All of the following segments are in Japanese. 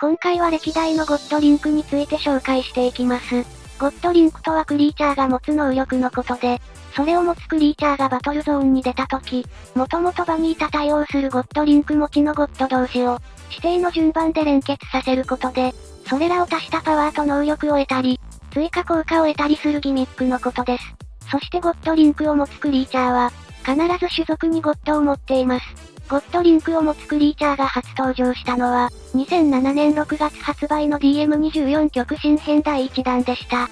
今回は歴代のゴッドリンクについて紹介していきます。ゴッドリンクとはクリーチャーが持つ能力のことで、それを持つクリーチャーがバトルゾーンに出た時、もともと場にいた対応するゴッドリンク持ちのゴッド同士を、指定の順番で連結させることで、それらを足したパワーと能力を得たり、追加効果を得たりするギミックのことです。そしてゴッドリンクを持つクリーチャーは、必ず種族にゴッドを持っています。ゴッドリンクを持つクリーチャーが初登場したのは、2007年6月発売の DM24 極新編第1弾でした。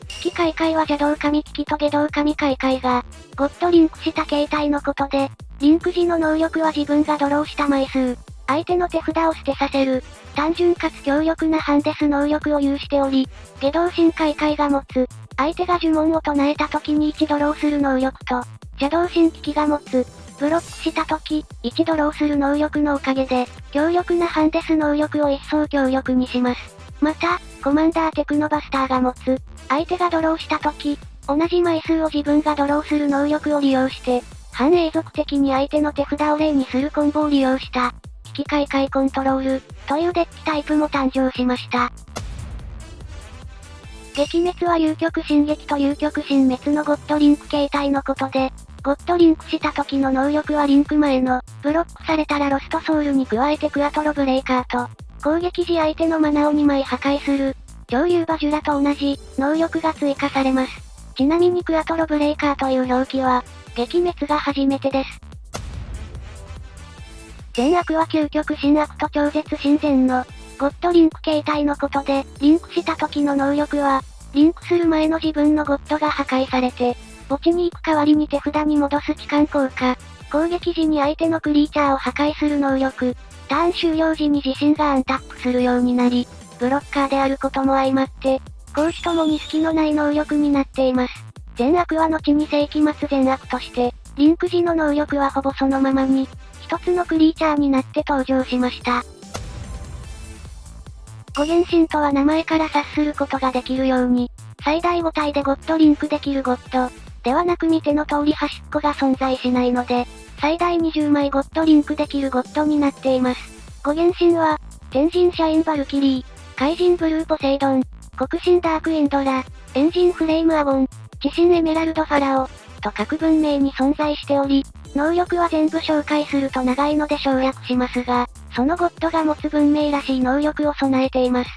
機器開会は邪道神機器と下道神開会が、ゴッドリンクした形態のことで、リンク時の能力は自分がドローした枚数、相手の手札を捨てさせる、単純かつ強力なハンデス能力を有しており、下道神開会が持つ、相手が呪文を唱えた時に1ドローする能力と、邪道神機器が持つ、ブロックした時、1ドローする能力のおかげで、強力なハンデス能力を一層強力にします。また、コマンダーテクノバスターが持つ、相手がドローした時、同じ枚数を自分がドローする能力を利用して、半永続的に相手の手札を例にするコンボを利用した、機器開会コントロール、というデッキタイプも誕生しました。撃滅は遊曲進撃と遊曲進滅のゴッドリンク形態のことで、ゴッドリンクした時の能力はリンク前の、ブロックされたらロストソウルに加えてクアトロブレイカーと、攻撃時相手のマナを2枚破壊する、超ユーバジュラと同じ、能力が追加されます。ちなみにクアトロブレイカーという表記は、撃滅が初めてです。善悪は究極神悪と超絶神善の、ゴッドリンク形態のことで、リンクした時の能力は、リンクする前の自分のゴッドが破壊されて、墓地に行く代わりに手札に戻す置換効果、攻撃時に相手のクリーチャーを破壊する能力、ターン終了時に自身がアンタップするようになり、ブロッカーであることも相まって、攻守ともに隙のない能力になっています。善悪は後に世紀末善悪として、リンク時の能力はほぼそのままに、一つのクリーチャーになって登場しました。五原神とは名前から察することができるように、最大5体でゴッドリンクできるゴッド、ではなく見ての通り端っこが存在しないので、最大20枚ゴッドリンクできるゴッドになっています。五原神は、天神シャインバルキリー、怪人ブルーポセイドン、黒神ダークインドラ、エンジンフレームアゴン、地神エメラルドファラオ、と各文明に存在しており、能力は全部紹介すると長いので省略しますが、そのゴッドが持つ文明らしい能力を備えています。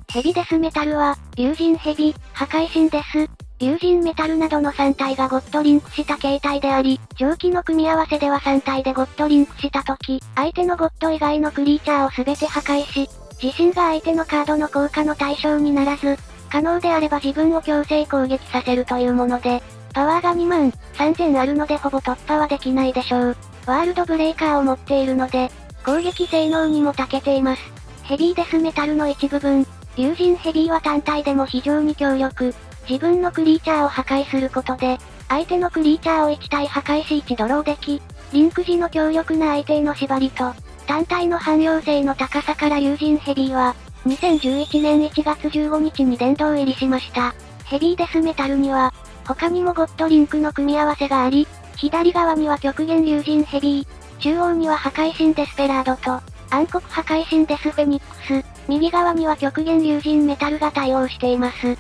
ヘビデスメタルは、竜神ヘビ、破壊神デス、竜神メタルなどの3体がゴッドリンクした形態であり、上記の組み合わせでは3体でゴッドリンクした時、相手のゴッド以外のクリーチャーを全て破壊し、自身が相手のカードの効果の対象にならず、可能であれば自分を強制攻撃させるというもので、パワーが2万3000あるのでほぼ突破はできないでしょう。ワールドブレイカーを持っているので、攻撃性能にも長けています。ヘビーデスメタルの一部分、竜神ヘビーは単体でも非常に強力。自分のクリーチャーを破壊することで、相手のクリーチャーを1体破壊し1ドローでき、リンク時の強力な相手への縛りと、単体の汎用性の高さから竜神ヘビーは、2011年1月15日に殿堂入りしました。ヘビーデスメタルには、他にもゴッドリンクの組み合わせがあり、左側には極限竜神ヘビー、中央には破壊神デスペラードと、暗黒破壊神デスフェニックス、右側には極限竜神メタルが対応しています。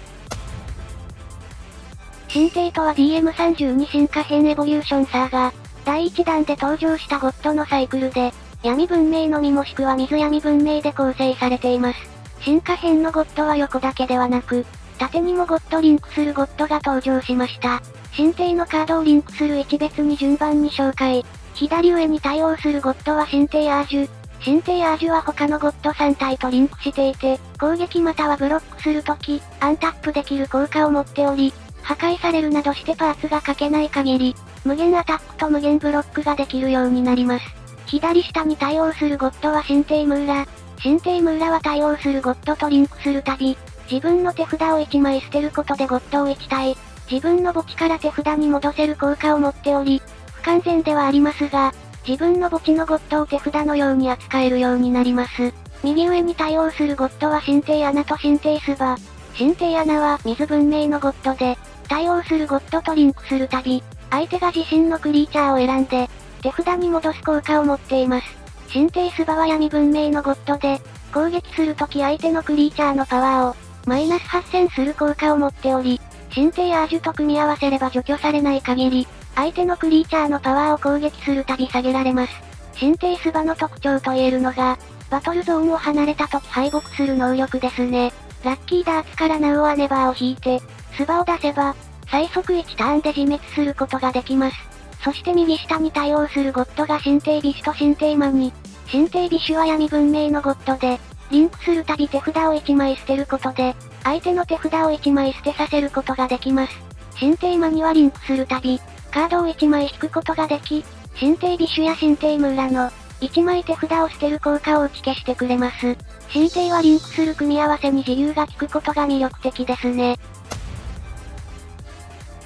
神帝とは DM32 進化編エボリューションサーガ、第1弾で登場したゴッドのサイクルで、闇文明のみもしくは水闇文明で構成されています。進化編のゴッドは横だけではなく、縦にもゴッドリンクするゴッドが登場しました。神帝のカードをリンクする位置別に順番に紹介。左上に対応するゴッドは神帝アージュ。神帝アージュは他のゴッド3体とリンクしていて、攻撃またはブロックするとき、アンタップできる効果を持っており、破壊されるなどしてパーツが書けない限り、無限アタックと無限ブロックができるようになります。左下に対応するゴッドは神帝ムーラ。神帝ムーラは対応するゴッドとリンクするたび、自分の手札を1枚捨てることでゴッドを1体、自分の墓地から手札に戻せる効果を持っており、不完全ではありますが、自分の墓地のゴッドを手札のように扱えるようになります。右上に対応するゴッドは神帝アナと神帝スバ。神帝アナは水文明のゴッドで、対応するゴッドとリンクするたび、相手が自身のクリーチャーを選んで、手札に戻す効果を持っています。神帝スバは闇文明のゴッドで、攻撃するとき相手のクリーチャーのパワーを、マイナス8000する効果を持っており、神帝アージュと組み合わせれば除去されない限り、相手のクリーチャーのパワーを攻撃するたび下げられます。神帝スバの特徴と言えるのが、バトルゾーンを離れた時敗北する能力ですね。ラッキーダーツからナウアネバーを引いて、スバを出せば、最速1ターンで自滅することができます。そして右下に対応するゴッドが神帝ビシュと神帝マニ。神帝ビシュは闇文明のゴッドで、リンクするたび手札を1枚捨てることで、相手の手札を1枚捨てさせることができます。神帝マニはリンクするたび、カードを1枚引くことができ、神帝ビシュや神帝ムーラの、1枚手札を捨てる効果を打ち消してくれます。神帝はリンクする組み合わせに自由が利くことが魅力的ですね。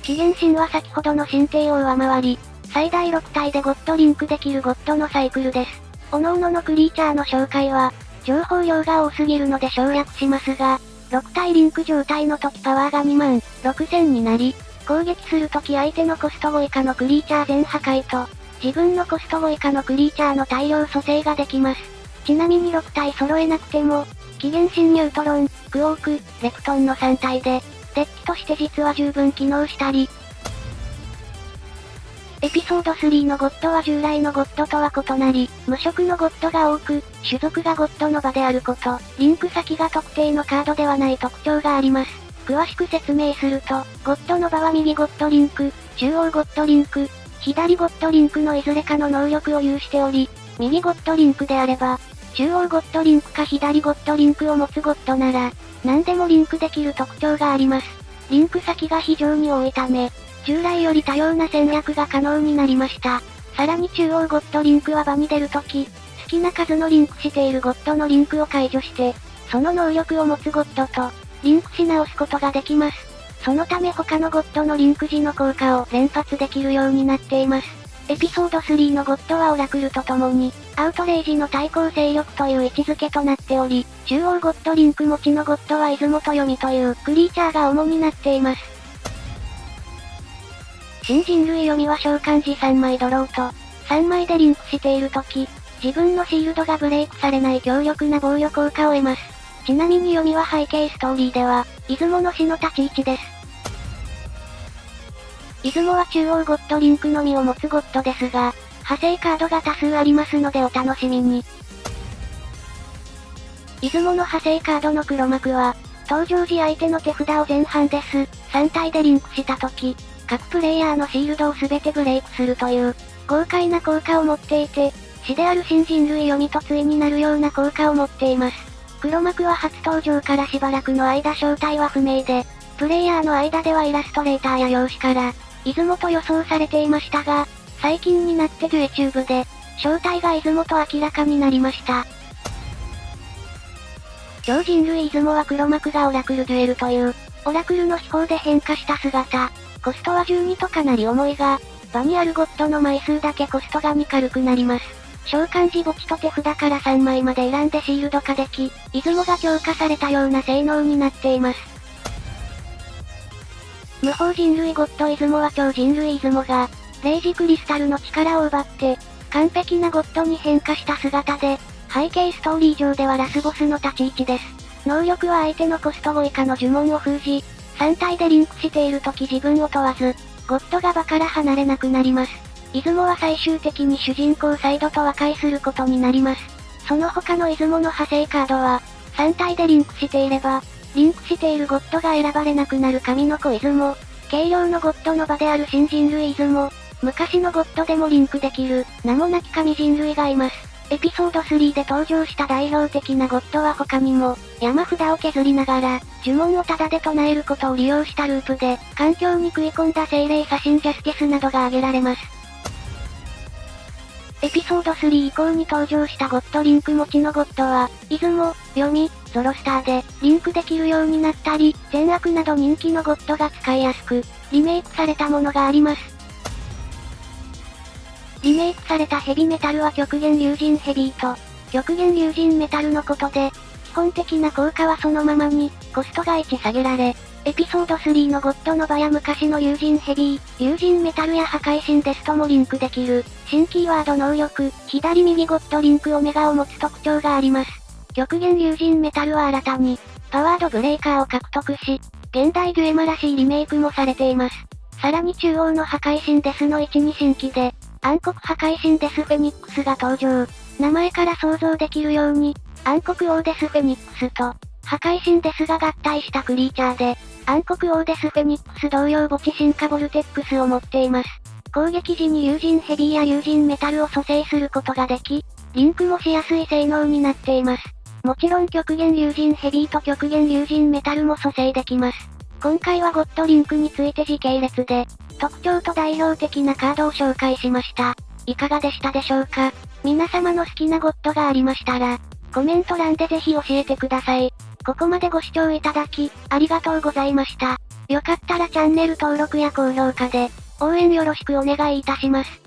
資源神は先ほどの神帝を上回り、最大6体でゴッドリンクできるゴッドのサイクルです。各々のクリーチャーの紹介は、情報量が多すぎるので省略しますが、6体リンク状態の時パワーが26000になり、攻撃する時相手のコスト5以下のクリーチャー全破壊と、自分のコスト5以下のクリーチャーの大量蘇生ができます。ちなみに6体揃えなくても、起源神ニュートロン、クオーク、レクトンの3体で、デッキとして実は十分機能したり、エピソード3のゴッドは従来のゴッドとは異なり、無色のゴッドが多く、種族がゴッドの場であること、リンク先が特定のカードではない特徴があります。詳しく説明すると、ゴッドの場は右ゴッドリンク、中央ゴッドリンク、左ゴッドリンクのいずれかの能力を有しており、右ゴッドリンクであれば、中央ゴッドリンクか左ゴッドリンクを持つゴッドなら、何でもリンクできる特徴があります。リンク先が非常に多いため、従来より多様な戦略が可能になりました。さらに中央ゴッドリンクは場に出るとき、好きな数のリンクしているゴッドのリンクを解除して、その能力を持つゴッドと、リンクし直すことができます。そのため他のゴッドのリンク時の効果を連発できるようになっています。エピソード3のゴッドはオラクルと共に、アウトレイジの対抗勢力という位置づけとなっており、中央ゴッドリンク持ちのゴッドは出雲と読みというクリーチャーが主になっています。新人類読みは召喚時3枚ドローと、3枚でリンクしているとき、自分のシールドがブレイクされない強力な防御効果を得ます。ちなみに読みは背景ストーリーでは、出雲の死の立ち位置です。出雲は中央ゴッドリンクのみを持つゴッドですが、派生カードが多数ありますのでお楽しみに。出雲の派生カードの黒幕は、登場時相手の手札を全半です。3体でリンクしたとき、各プレイヤーのシールドをすべてブレイクするという、豪快な効果を持っていて、死である新人類読みと対になるような効果を持っています。黒幕は初登場からしばらくの間正体は不明で、プレイヤーの間ではイラストレーターや用紙から、出雲と予想されていましたが、最近になって YouTube で、正体が出雲と明らかになりました。超人類出雲は黒幕がオラクルデュエルという、オラクルの秘宝で変化した姿。コストは12とかなり重いが、場にあるゴッドの枚数だけコストが2軽くなります。召喚時墓地と手札から3枚まで選んでシールド化でき、出雲が強化されたような性能になっています。無法人類ゴッド出雲は超人類出雲が、レイジクリスタルの力を奪って、完璧なゴッドに変化した姿で、背景ストーリー上ではラスボスの立ち位置です。能力は相手のコスト5以下の呪文を封じ、3体でリンクしている時自分を問わず、ゴッドが場から離れなくなります。出雲は最終的に主人公サイドと和解することになります。その他の出雲の派生カードは、3体でリンクしていれば、リンクしているゴッドが選ばれなくなる神の子出雲、軽量のゴッドの場である新人類出雲、昔のゴッドでもリンクできる、名もなき神人類がいます。エピソード3で登場した代表的なゴッドは他にも、山札を削りながら、呪文をタダで唱えることを利用したループで、環境に食い込んだ精霊写真ジャスティスなどが挙げられます。エピソード3以降に登場したゴッドリンク持ちのゴッドは、出雲、読み、ゾロスターで、リンクできるようになったり、善悪など人気のゴッドが使いやすく、リメイクされたものがあります。リメイクされたヘビメタルは極限竜神ヘビーと、極限竜神メタルのことで、基本的な効果はそのままに、コストが1下げられ、エピソード3のゴッドノバや昔の友人ヘビー、友人メタルや破壊神デスともリンクできる、新キーワード能力、左右ゴッドリンクオメガを持つ特徴があります。極限友人メタルは新たに、パワードブレーカーを獲得し、現代デュエマらしいリメイクもされています。さらに中央の破壊神デスの位置に新規で、暗黒破壊神デスフェニックスが登場。名前から想像できるように、暗黒王デスフェニックスと、破壊神デスが合体したクリーチャーで、暗黒王デスフェニックス同様墓地進化ボルテックスを持っています。攻撃時に友人ヘビーや友人メタルを蘇生することができ、リンクもしやすい性能になっています。もちろん極限友人ヘビーと極限友人メタルも蘇生できます。今回はゴッドリンクについて時系列で、特徴と代表的なカードを紹介しました。いかがでしたでしょうか？皆様の好きなゴッドがありましたら、コメント欄でぜひ教えてください。ここまでご視聴いただき、ありがとうございました。よかったらチャンネル登録や高評価で、応援よろしくお願いいたします。